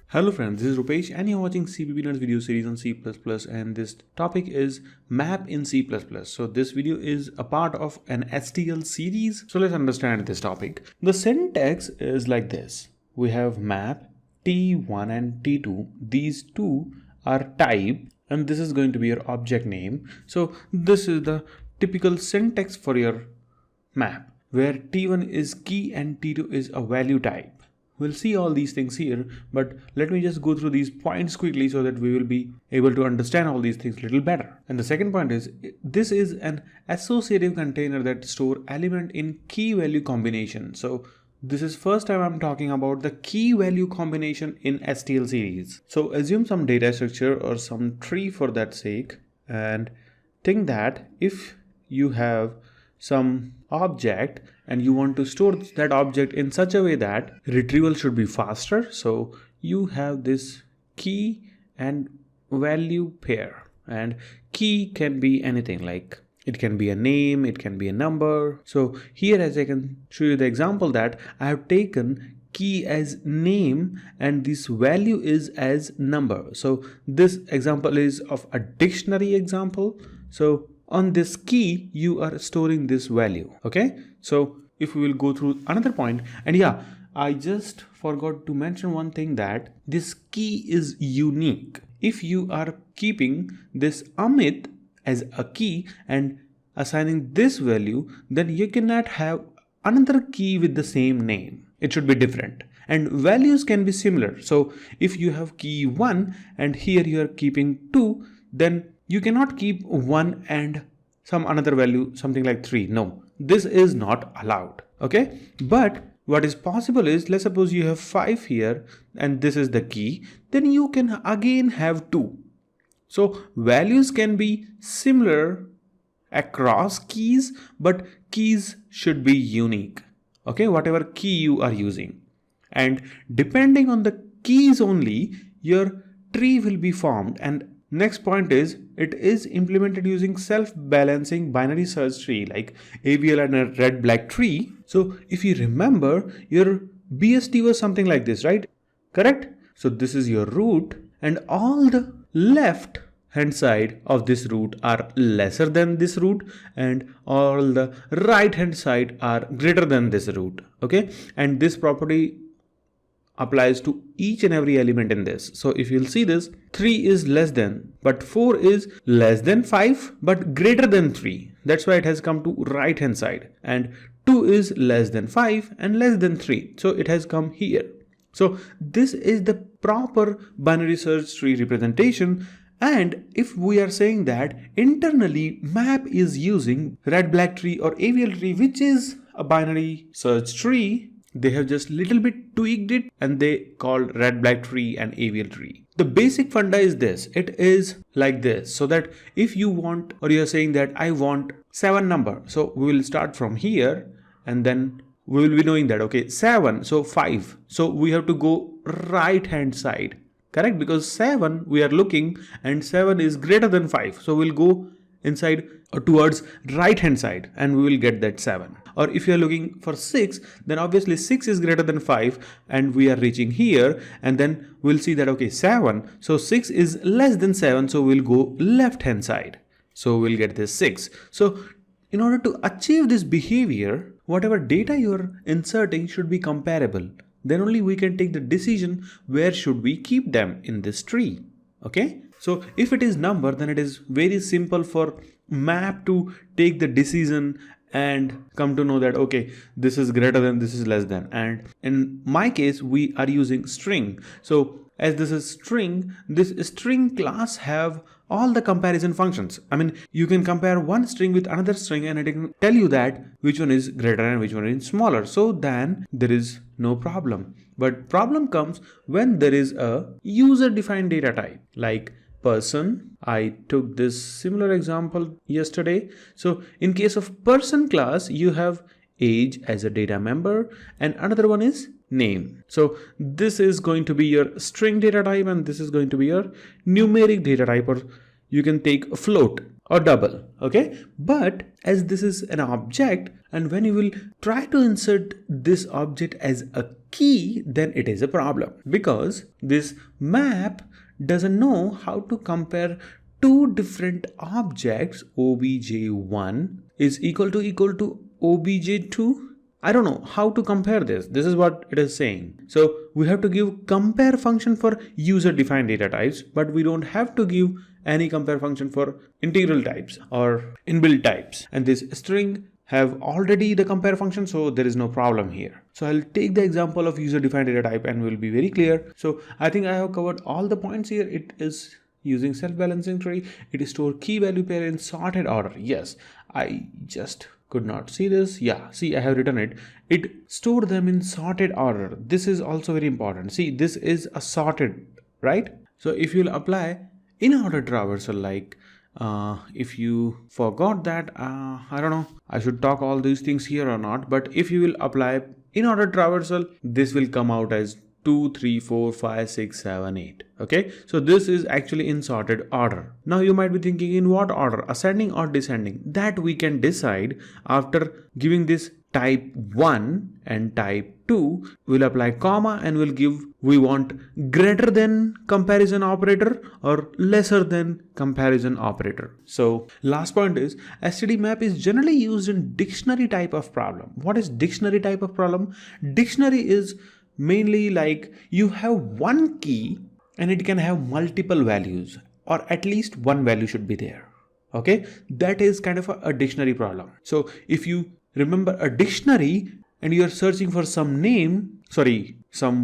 Hello friends, this is Rupesh and you're watching CPP Nerds video series on C++ and this topic is map in C++. So this video is a part of an STL series. So let's understand this topic. The syntax is like this. We have map T1 and T2. These two are type and this is going to be your object name. So this is the typical syntax for your map where T1 is key and T2 is a value type. We'll see all these things here, but let me just go through these points quickly so that we will be able to understand all these things a little better. And the second point is, this is an associative container that store element in key value combination. So this is first time I'm talking about the key value combination in STL series. So assume some data structure or some tree for that sake and think that if you have some object and you want to store that object in such a way that retrieval should be faster. So you have this key and value pair, and key can be anything, like it can be a name, it can be a number. So here, as I can show you the example, that I have taken key as name and this value is as number. So this example is of a dictionary example. So on this key, you are storing this value. Okay. So if we will go through another point, and yeah, I just forgot to mention one thing, that this key is unique. If you are keeping this Amit as a key and assigning this value, then you cannot have another key with the same name. It should be different. And values can be similar. So if you have key 1 and here you are keeping 2, then you cannot keep 1 and some another value, something like 3. No, this is not allowed. Okay. But what is possible is, let's suppose you have 5 here and this is the key, then you can again have 2. So values can be similar across keys, but keys should be unique. Okay. Whatever key you are using. And depending on the keys only, your tree will be formed. And next point is, it is implemented using self-balancing binary search tree like AVL and a red-black tree. So if you remember, your BST was something like this, right? Correct? So this is your root and all the left hand side of this root are lesser than this root and all the right hand side are greater than this root. Okay. And this property applies to each and every element in this. So if you'll see this, 3 is less than, but 4 is less than 5, but greater than 3. That's why it has come to right hand side. And 2 is less than 5 and less than 3. So it has come here. So this is the proper binary search tree representation. And if we are saying that internally map is using red-black tree or AVL tree, which is a binary search tree, they have just little bit tweaked it and they called red-black tree and AVL tree. The basic funda is this. It is like this. So that if you want, or you're saying that I want 7 number. So we will start from here and then we will be knowing that, okay, 7. So 5. So we have to go right hand side. Correct? Because 7 we are looking and 7 is greater than 5. So we'll go inside or towards right hand side and we will get that 7. Or if you are looking for 6, then obviously 6 is greater than 5 and we are reaching here, and then we'll see that, okay, 7. So 6 is less than 7. So we'll go left hand side. So we'll get this 6. So in order to achieve this behavior, whatever data you're inserting should be comparable. Then only we can take the decision where should we keep them in this tree. Okay. So if it is number, then it is very simple for map to take the decision and come to know that, okay, this is greater than, this is less than. And in my case, we are using string. So as this is string, this string class have all the comparison functions. I mean, you can compare one string with another string and it can tell you that which one is greater and which one is smaller. So then there is no problem. But problem comes when there is a user defined data type like person. I took this similar example yesterday. So in case of person class, you have age as a data member and another one is name. So this is going to be your string data type and this is going to be your numeric data type, or you can take a float. or double, okay? But as this is an object, and when you will try to insert this object as a key, then it is a problem, because this map doesn't know how to compare two different objects. obj1 is equal to obj2. I don't know how to compare this. This is what it is saying. So we have to give compare function for user defined data types, but we don't have to give any compare function for integral types or inbuilt types. And this string have already the compare function, so there is no problem here. So I'll take the example of user defined data type and we'll be very clear. So I think I have covered all the points here. It is using self-balancing tree. It is store key value pair in sorted order. Yes, I just could not see this. Yeah, see, I have written it. It stored them in sorted order. This is also very important. See, this is a sorted, right? So if you'll apply in order traversal, like if you forgot that, I don't know, I should talk all these things here or not, but if you will apply in order traversal, this will come out as 2, 3, 4, 5, 6, 7, 8. Okay, so this is actually in sorted order. Now you might be thinking, in what order, ascending or descending? That we can decide after giving this type 1 and type 2. We'll apply comma and we'll give, we want greater than comparison operator or lesser than comparison operator. So last point is, std map is generally used in dictionary type of problem. What is dictionary type of problem? Dictionary is mainly like you have one key and it can have multiple values, or at least one value should be there. Okay, that is kind of a dictionary problem. So if you remember a dictionary and you are searching for some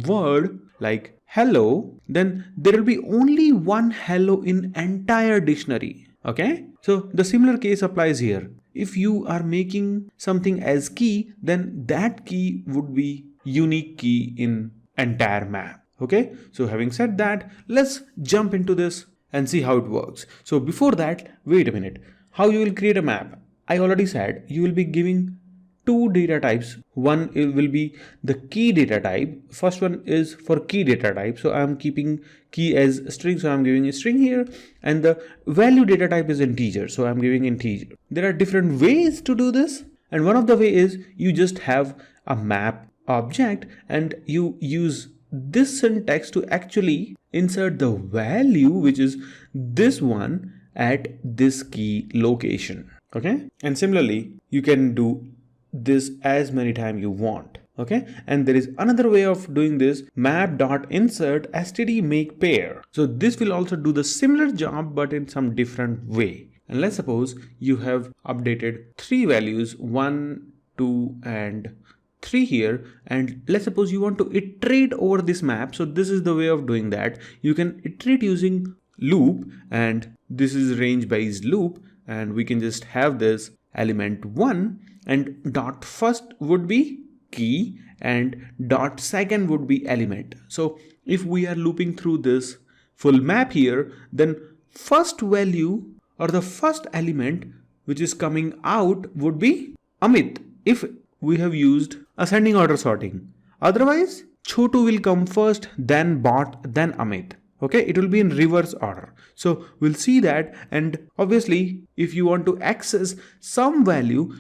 word like hello, then there will be only one hello in entire dictionary. Okay, so the similar case applies here. If you are making something as key, then that key would be unique key in entire map. Okay, so having said that, let's jump into this and see how it works. So before that, wait a minute. How you will create a map? I already said you will be giving two data types. One will be the key data type. First one is for key data type. So I'm keeping key as string. So I'm giving a string here, and the value data type is integer. So I'm giving integer. There are different ways to do this. And one of the way is you just have a map object and you use this syntax to actually insert the value, which is this one, at this key location. Okay, and similarly you can do this as many times you want. Okay, and there is another way of doing this, map.insert std make pair. So this will also do the similar job but in some different way. And let's suppose you have updated three values, 1, 2 and 3 here, and let's suppose you want to iterate over this map. So this is the way of doing that. You can iterate using loop, and this is range based loop, and we can just have this element 1 and dot first would be key and dot second would be element. So if we are looping through this full map here, then first value or the first element which is coming out would be Amit if we have used ascending order sorting. Otherwise, Chotu will come first, then Bot, then Amit. Okay, it will be in reverse order. So we'll see that, and obviously if you want to access some value,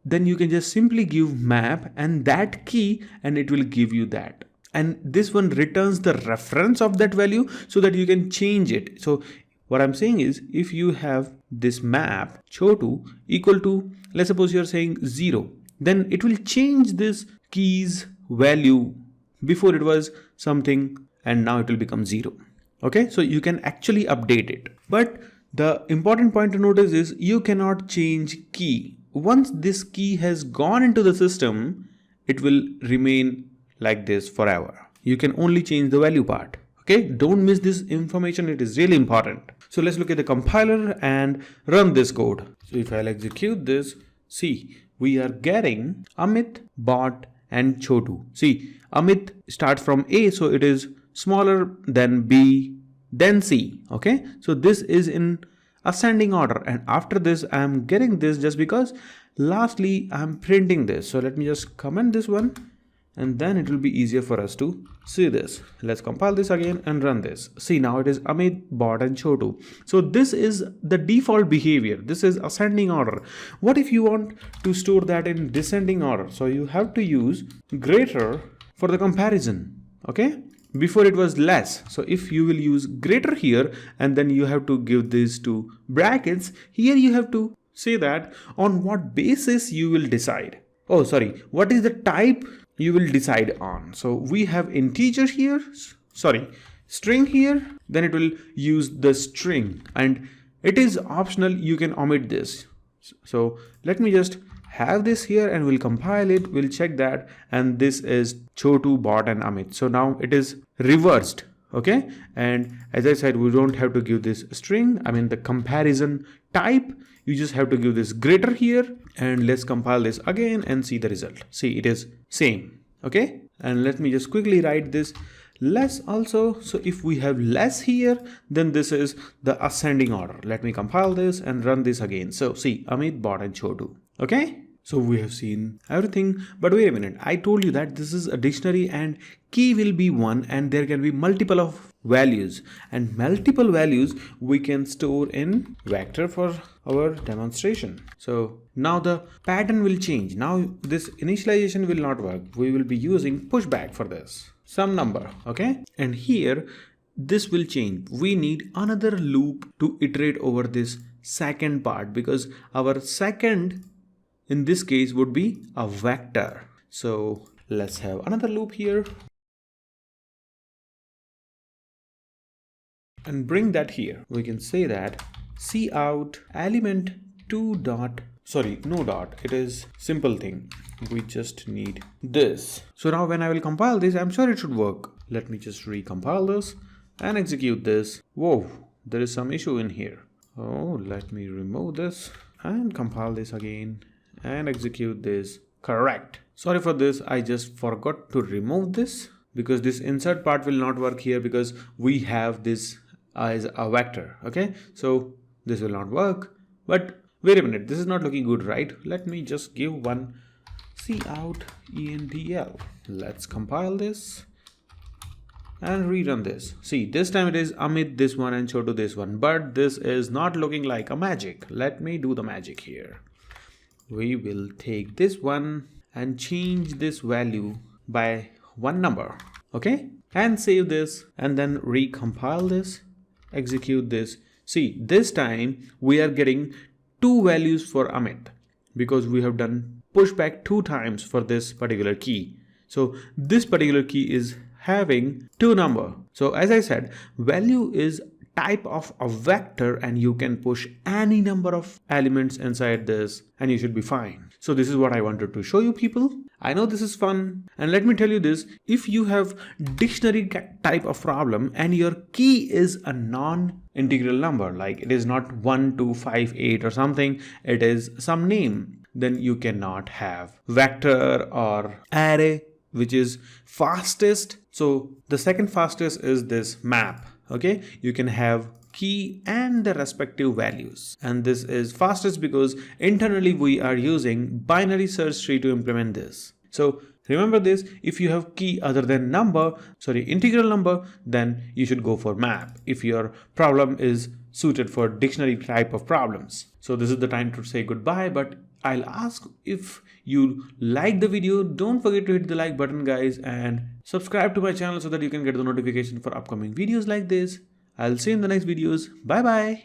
then you can just simply give map and that key and it will give you that. And this one returns the reference of that value so that you can change it. So what I'm saying is, if you have this map Chotu equal to, let's suppose you're saying 0, then it will change this key's value. Before it was something and now it will become 0. Okay, so you can actually update it. But the important point to notice is you cannot change key. Once this key has gone into the system, it will remain like this forever. You can only change the value part. Okay, don't miss this information. It is really important. So let's look at the compiler and run this code. So if I'll execute this, see, we are getting Amit, Bot and Chotu. See, Amit starts from A, so it is smaller than B, then C. Okay, so this is in ascending order, and after this I am getting this just because lastly I am printing this. So let me just comment this one and then it will be easier for us to see this. Let's compile this again and run this. See, now it is Amit, Bot and Chotu. So this is the default behavior. This is ascending order. What if you want to store that in descending order? So you have to use greater for the comparison. Okay, before it was less. So if you will use greater here, and then you have to give this to brackets, here you have to say that on what basis you will decide. Oh, sorry, what is the type you will decide on. So we have integer here, sorry, string here, then it will use the string, and it is optional, you can omit this. So let me just have this here and we'll compile it, we'll check that, and this is Chotu, Bot and Amit. So now it is reversed. Okay, and as I said, we don't have to give this string, I mean the comparison type, you just have to give this greater here, and let's compile this again and see the result. See, it is same. Okay, and let me just quickly write this less also. So if we have less here, then this is the ascending order. Let me compile this and run this again. So see, Amit, Bot and Chotu. Okay, so we have seen everything, but wait a minute, I told you that this is a dictionary and key will be one, and there can be multiple of values, and multiple values we can store in vector for our demonstration. So now the pattern will change. Now this initialization will not work. We will be using pushback for this, some number. Okay, and here this will change. We need another loop to iterate over this second part, because our second in this case would be a vector. So let's have another loop here and bring that here. We can say that cout element 2 dot, sorry, no dot, it is simple thing, we just need this. So now when I will compile this, I'm sure it should work. Let me just recompile this and execute this. Whoa, there is some issue in here. Oh, let me remove this and compile this again and execute this. Correct. Sorry for this, I just forgot to remove this, because this insert part will not work here because we have this as a vector. Okay, so this will not work. But wait a minute, this is not looking good, right? Let me just give one cout entl. Let's compile this and rerun this. See, this time it is Amit this one and Chotu this one, but this is not looking like a magic. Let me do the magic here. We will take this one and change this value by one number. Okay, and save this and then recompile this, execute this. See, this time we are getting two values for Amit because we have done pushback 2 times for this particular key. So this particular key is having 2 number. So as I said, value is type of a vector and you can push any number of elements inside this and you should be fine. So this is what I wanted to show you people. I know this is fun, and let me tell you this, if you have dictionary type of problem and your key is a non-integral number, like it is not 1, 2, 5, 8 or something, it is some name, then you cannot have vector or array, which is fastest. So the second fastest is this map. Okay, you can have key and the respective values, and this is fastest because internally we are using binary search tree to implement this. So remember this, if you have key other than integral number, then you should go for map if your problem is suited for dictionary type of problems. So this is the time to say goodbye, but I'll ask if you like the video, don't forget to hit the like button guys, and subscribe to my channel so that you can get the notification for upcoming videos like this. I'll see you in the next videos. Bye bye.